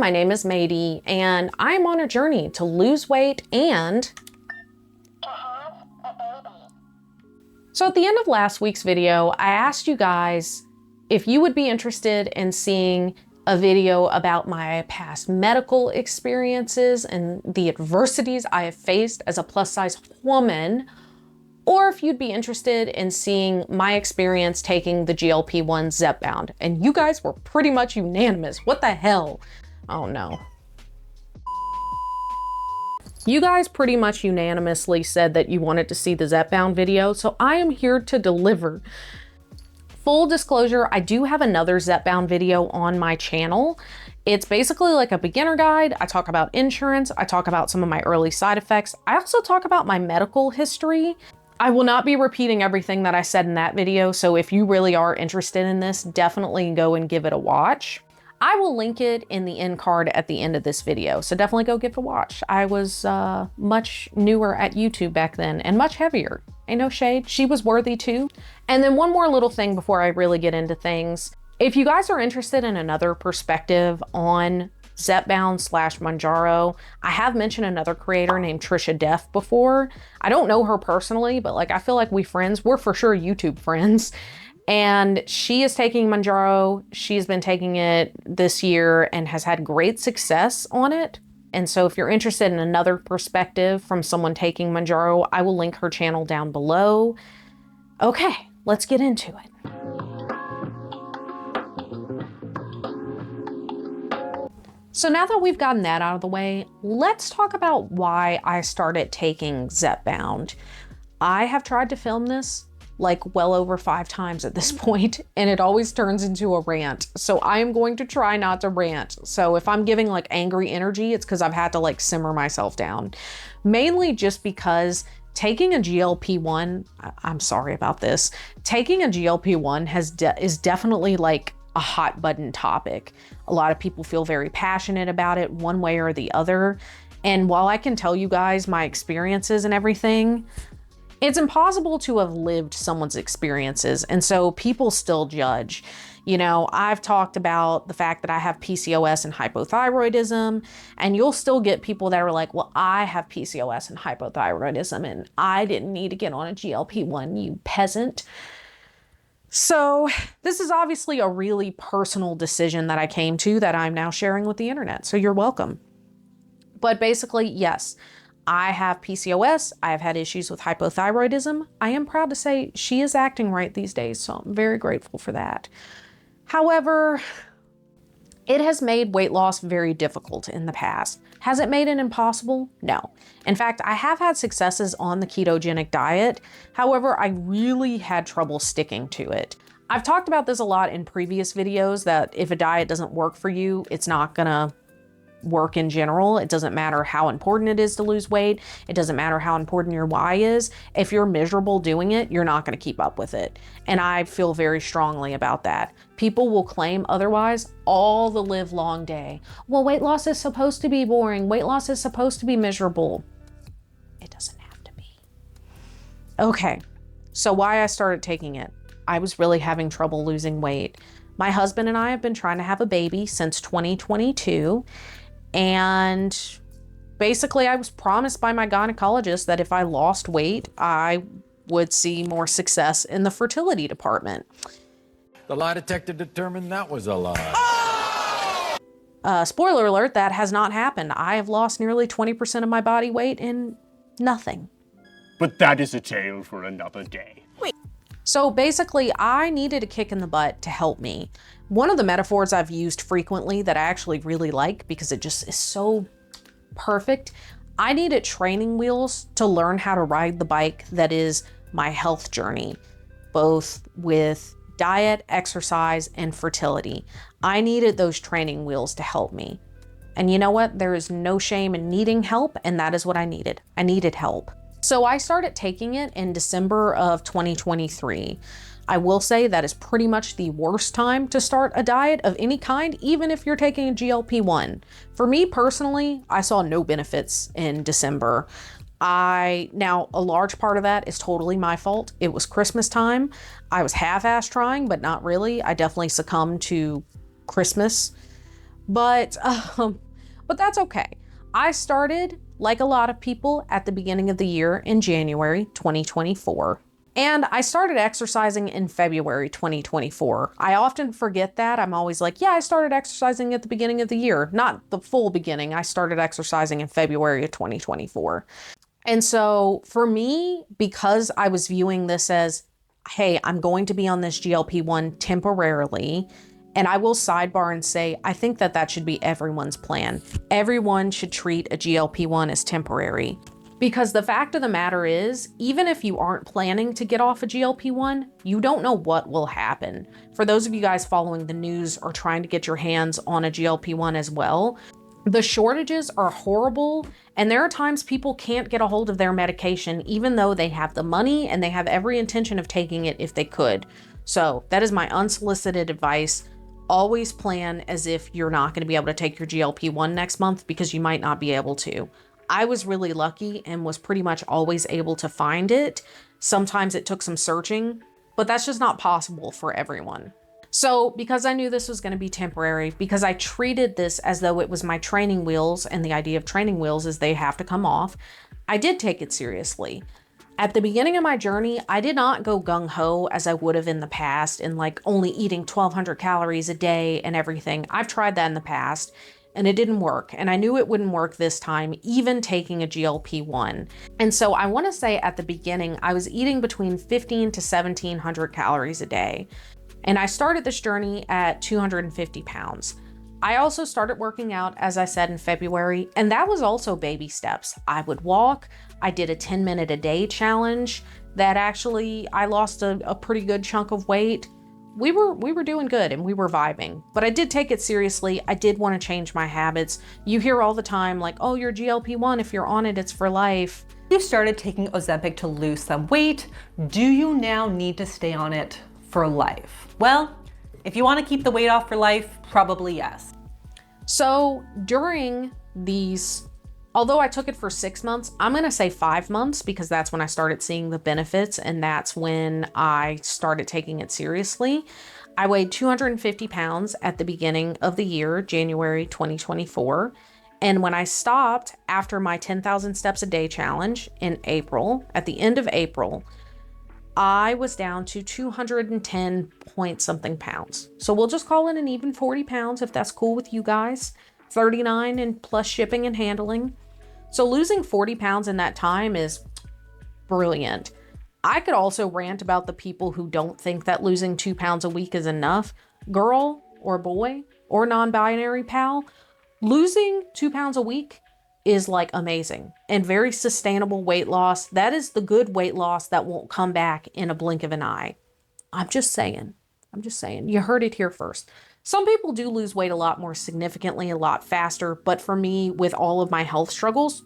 my name is Mady, and I'm on a journey to lose weight and so at the end of last week's video, I asked you guys if you would be interested in seeing a video about my past medical experiences and the adversities I have faced as a plus-size woman, or if you'd be interested in seeing my experience taking the GLP-1 Zepbound. And you guys were pretty much unanimous. What the hell? Oh no. You guys pretty much unanimously said that you wanted to see the Zepbound video, so I am here to deliver. Full disclosure, I do have another Zepbound video on my channel. It's basically like a beginner guide. I talk about insurance. I talk about some of my early side effects. I also talk about my medical history. I will not be repeating everything that I said in that video, so if you really are interested in this, definitely go and give it a watch. I will link it in the end card at the end of this video, so definitely go give it a watch. I was much newer at YouTube back then and much heavier. Ain't no shade, she was worthy too. And then one more little thing before I really get into things. If you guys are interested in another perspective on Zepbound / Mounjaro, I have mentioned another creator named Trisha Def before. I don't know her personally, but like I feel like we're for sure YouTube friends. And she is taking Mounjaro. She's been taking it this year and has had great success on it. And so if you're interested in another perspective from someone taking Mounjaro, I will link her channel down below. Okay, let's get into it. So now that we've gotten that out of the way, let's talk about why I started taking Zepbound. I have tried to film this like well over 5 times at this point, and it always turns into a rant. So I am going to try not to rant. So if I'm giving like angry energy, it's because I've had to like simmer myself down. Mainly just because taking a GLP-1, I'm sorry about this, taking a GLP-1 is definitely like a hot button topic. A lot of people feel very passionate about it one way or the other. And while I can tell you guys my experiences and everything, it's impossible to have lived someone's experiences, and so people still judge. You know, I've talked about the fact that I have PCOS and hypothyroidism, and you'll still get people that are like, well, I have PCOS and hypothyroidism, and I didn't need to get on a GLP-1, you peasant. So this is obviously a really personal decision that I came to that I'm now sharing with the internet, so you're welcome. But basically, yes, I have PCOS. I have had issues with hypothyroidism. I am proud to say she is acting right these days, so I'm very grateful for that. However, it has made weight loss very difficult in the past. Has it made it impossible? No. In fact, I have had successes on the ketogenic diet. However, I really had trouble sticking to it. I've talked about this a lot in previous videos that if a diet doesn't work for you, it's not gonna work in general. It doesn't matter how important it is to lose weight. It doesn't matter how important your why is. If you're miserable doing it, you're not going to keep up with it. And I feel very strongly about that. People will claim otherwise all the live long day. Well, weight loss is supposed to be boring. Weight loss is supposed to be miserable. It doesn't have to be. Okay, so why I started taking it. I was really having trouble losing weight. My husband and I have been trying to have a baby since 2022. And basically I was promised by my gynecologist that if I lost weight, I would see more success in the fertility department. The lie detector determined that was a lie. Spoiler alert, that has not happened. I have lost nearly 20% of my body weight in nothing. But that is a tale for another day. So basically, I needed a kick in the butt to help me. One of the metaphors I've used frequently that I actually really like because it just is so perfect. I needed training wheels to learn how to ride the bike that is my health journey, both with diet, exercise, and fertility. I needed those training wheels to help me. And you know what? There is no shame in needing help, and that is what I needed. I needed help. So I started taking it in December of 2023. I will say that is pretty much the worst time to start a diet of any kind, even if you're taking a GLP-1. For me personally, I saw no benefits in December. Now a large part of that is totally my fault. It was Christmas time. I was half-assed trying, but not really. I definitely succumbed to Christmas. But that's okay. I started, like a lot of people, at the beginning of the year in January 2024. And I started exercising in February 2024. I often forget that. I'm always like, yeah, I started exercising at the beginning of the year. Not the full beginning. I started exercising in February of 2024. And so for me, because I was viewing this as, hey, I'm going to be on this GLP-1 temporarily, and I will sidebar and say, I think that that should be everyone's plan. Everyone should treat a GLP-1 as temporary. Because the fact of the matter is, even if you aren't planning to get off a GLP-1, you don't know what will happen. For those of you guys following the news or trying to get your hands on a GLP-1 as well, the shortages are horrible, and there are times people can't get a hold of their medication, even though they have the money and they have every intention of taking it if they could. So that is my unsolicited advice. Always plan as if you're not going to be able to take your GLP-1 next month, because you might not be able to. I was really lucky and was pretty much always able to find it. Sometimes it took some searching, but that's just not possible for everyone. So because I knew this was going to be temporary, because I treated this as though it was my training wheels, and the idea of training wheels is they have to come off, I did take it seriously. At the beginning of my journey, I did not go gung-ho as I would have in the past and like only eating 1,200 calories a day and everything. I've tried that in the past and it didn't work. And I knew it wouldn't work this time, even taking a GLP-1. And so I want to say at the beginning, I was eating between 1,500 to 1,700 calories a day. And I started this journey at 250 pounds. I also started working out, as I said, in February, and that was also baby steps. I would walk. I did a 10-minute a day challenge that actually I lost a pretty good chunk of weight. We were doing good and we were vibing, but I did take it seriously. I did want to change my habits. You hear all the time like, oh, you're GLP-1, if you're on it, it's for life. You started taking Ozempic to lose some weight. Do you now need to stay on it for life? Well, if you want to keep the weight off for life, probably yes. So during these, although I took it for 6 months, I'm going to say 5 months, because that's when I started seeing the benefits and that's when I started taking it seriously. I weighed 250 pounds at the beginning of the year, January 2024. And when I stopped after my 10,000 steps a day challenge in April, at the end of April, I was down to 210 point something pounds. So we'll just call it an even 40 pounds if that's cool with you guys. 39 and plus shipping and handling. So losing 40 pounds in that time is brilliant. I could also rant about the people who don't think that losing 2 pounds a week is enough. Girl or boy or non-binary pal, losing 2 pounds a week is like amazing and very sustainable weight loss. That is the good weight loss that won't come back in a blink of an eye. I'm just saying. You heard it here first. Some people do lose weight a lot more significantly, a lot faster. But for me, with all of my health struggles,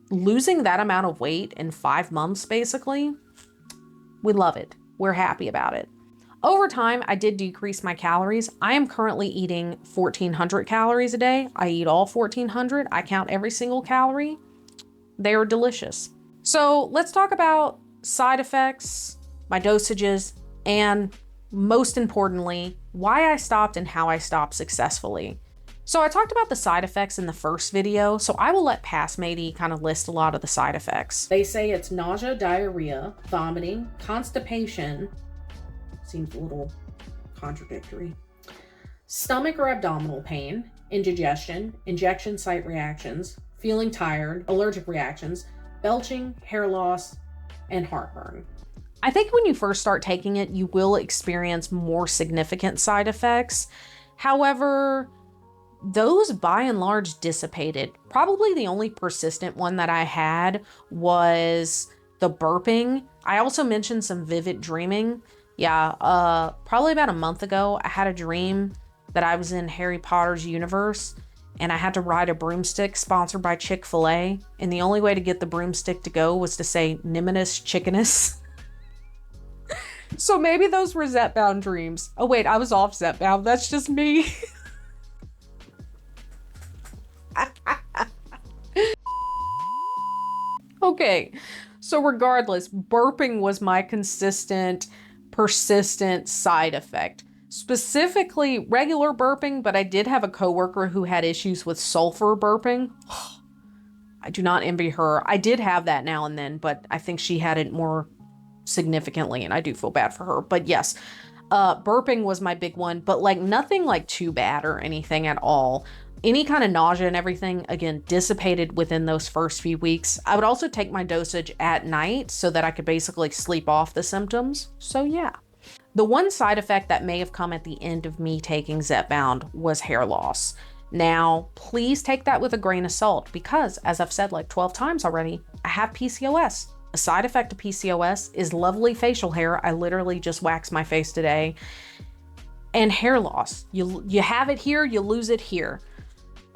losing that amount of weight in 5 months, basically, we love it. We're happy about it. Over time, I did decrease my calories. I am currently eating 1,400 calories a day. I eat all 1,400. I count every single calorie. They are delicious. So let's talk about side effects, my dosages, and most importantly, why I stopped and how I stopped successfully. So I talked about the side effects in the first video, so I will let Passmatey kind of list a lot of the side effects. They say it's nausea, diarrhea, vomiting, constipation, seems a little contradictory, stomach or abdominal pain, indigestion, injection site reactions, feeling tired, allergic reactions, belching, hair loss, and heartburn. I think when you first start taking it, you will experience more significant side effects. However, those by and large dissipated. Probably the only persistent one that I had was the burping. I also mentioned some vivid dreaming. Yeah, probably about a month ago, I had a dream that I was in Harry Potter's universe and I had to ride a broomstick sponsored by Chick-fil-A. And the only way to get the broomstick to go was to say Niminus Chickenus. So maybe those were Zepbound dreams. Oh wait, I was off Zepbound. That's just me. Okay, so regardless, burping was my consistent, persistent side effect. specifically regular burping, but I did have a coworker who had issues with sulfur burping. I do not envy her. I did have that now and then, but I think she had it more significantly, and I do feel bad for her. But yes, burping was my big one, but like nothing like too bad or anything at all. Any kind of nausea and everything, again, dissipated within those first few weeks. I would also take my dosage at night so that I could basically sleep off the symptoms. So yeah. The one side effect that may have come at the end of me taking Zepbound was hair loss. Now, please take that with a grain of salt because, as I've said like 12 times already, I have PCOS. A side effect of PCOS is lovely facial hair. I literally just waxed my face today. And hair loss. You have it here, you lose it here.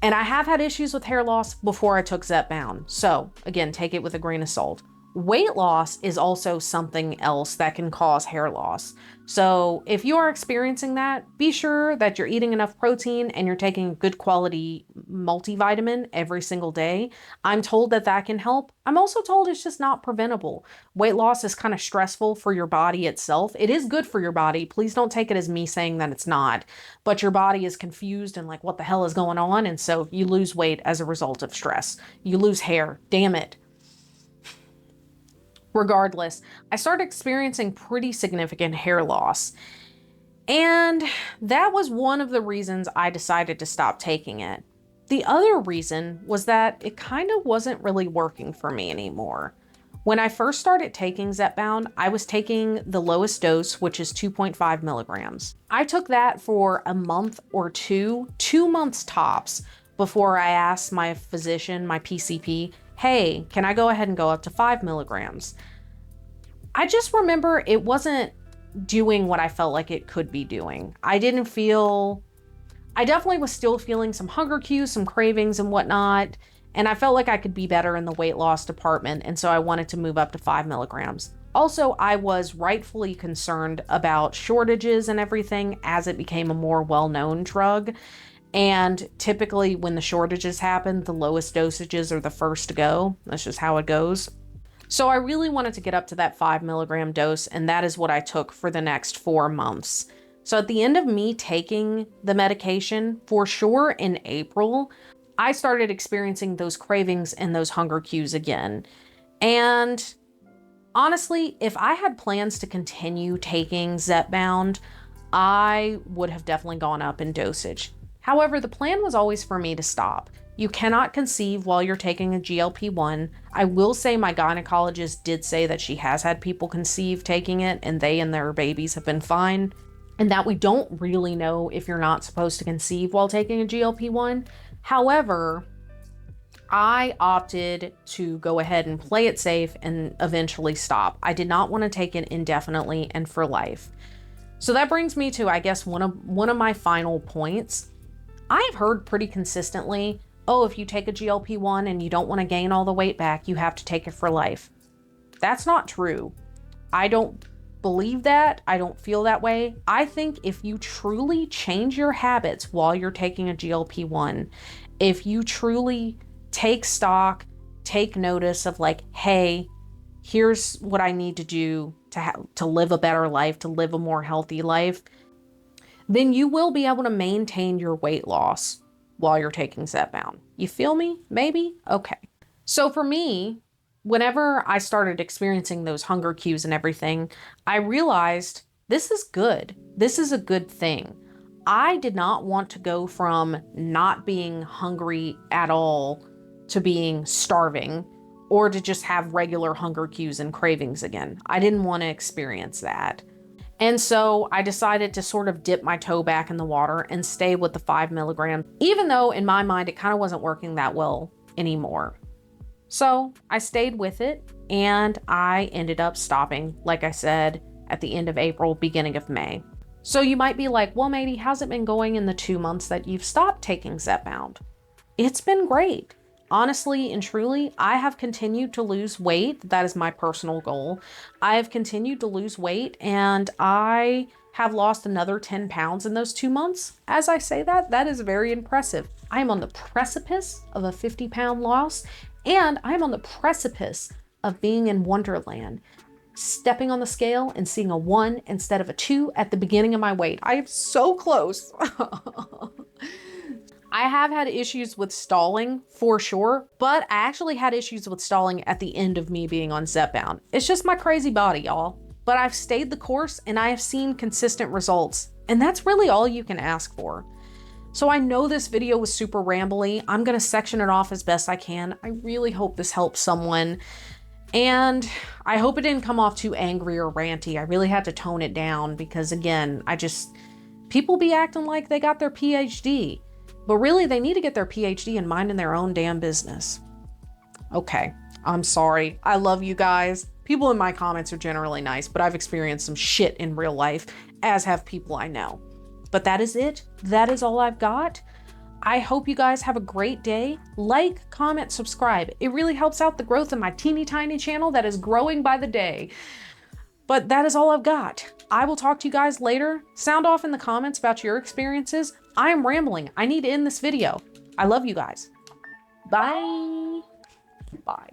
And I have had issues with hair loss before I took Zepbound. So again, take it with a grain of salt. Weight loss is also something else that can cause hair loss. So if you are experiencing that, be sure that you're eating enough protein and you're taking good quality multivitamin every single day. I'm told that that can help. I'm also told it's just not preventable. Weight loss is kind of stressful for your body itself. It is good for your body. Please don't take it as me saying that it's not. But your body is confused and like, what the hell is going on? And so you lose weight as a result of stress. You lose hair. Damn it. Regardless, I started experiencing pretty significant hair loss. And that was one of the reasons I decided to stop taking it. The other reason was that it kind of wasn't really working for me anymore. When I first started taking Zepbound, I was taking the lowest dose, which is 2.5 milligrams. I took that for a month or 2 months tops, before I asked my physician, my PCP, hey, can I go ahead and go up to 5 milligrams? I just remember it wasn't doing what I felt like it could be doing. I definitely was still feeling some hunger cues, some cravings and whatnot. And I felt like I could be better in the weight loss department. And so I wanted to move up to 5 milligrams. Also, I was rightfully concerned about shortages and everything as it became a more well-known drug. And typically when the shortages happen, the lowest dosages are the first to go. That's just how it goes. So I really wanted to get up to that 5 milligram dose, and that is what I took for the next 4 months. So at the end of me taking the medication, for sure in April, I started experiencing those cravings and those hunger cues again. And honestly, if I had plans to continue taking Zepbound, I would have definitely gone up in dosage. However, the plan was always for me to stop. You cannot conceive while you're taking a GLP-1. I will say my gynecologist did say that she has had people conceive taking it and they and their babies have been fine. And that we don't really know if you're not supposed to conceive while taking a GLP-1. However, I opted to go ahead and play it safe and eventually stop. I did not want to take it indefinitely and for life. So that brings me to, I guess, one of my final points. I've heard pretty consistently, oh, if you take a GLP-1 and you don't want to gain all the weight back, you have to take it for life. That's not true. I don't believe that. I don't feel that way. I think if you truly change your habits while you're taking a GLP-1, if you truly take stock, take notice of like, hey, here's what I need to do to live a better life, to live a more healthy life, then you will be able to maintain your weight loss while you're taking Zepbound. You feel me? Maybe? Okay. So for me, whenever I started experiencing those hunger cues and everything, I realized this is good. This is a good thing. I did not want to go from not being hungry at all to being starving or to just have regular hunger cues and cravings again. I didn't want to experience that. And so I decided to sort of dip my toe back in the water and stay with the 5 milligrams, even though in my mind, it kind of wasn't working that well anymore. So I stayed with it and I ended up stopping, like I said, at the end of April, beginning of May. So you might be like, well, Mady, how's it been going in the 2 months that you've stopped taking Zepbound? It's been great. Honestly and truly, I have continued to lose weight. That is my personal goal. I have continued to lose weight and I have lost another 10 pounds in those 2 months. As I say that, that is very impressive. I am on the precipice of a 50-pound loss and I'm on the precipice of being in Wonderland. stepping on the scale and seeing a 1 instead of a 2 at the beginning of my weight. I am so close. I have had issues with stalling for sure, but I actually had issues with stalling at the end of me being on Zepbound. It's just my crazy body, y'all. But I've stayed the course and I have seen consistent results, and that's really all you can ask for. So I know this video was super rambly. I'm gonna section it off as best I can. I really hope this helps someone. And I hope it didn't come off too angry or ranty. I really had to tone it down because again, people be acting like they got their PhD, but really they need to get their PhD in minding their own damn business. Okay, I'm sorry. I love you guys. People in my comments are generally nice, but I've experienced some shit in real life, as have people I know. But that is it. That is all I've got. I hope you guys have a great day. Like, comment, subscribe. It really helps out the growth of my teeny tiny channel that is growing by the day. But that is all I've got. I will talk to you guys later. Sound off in the comments about your experiences. I am rambling. I need to end this video. I love you guys. Bye. Bye.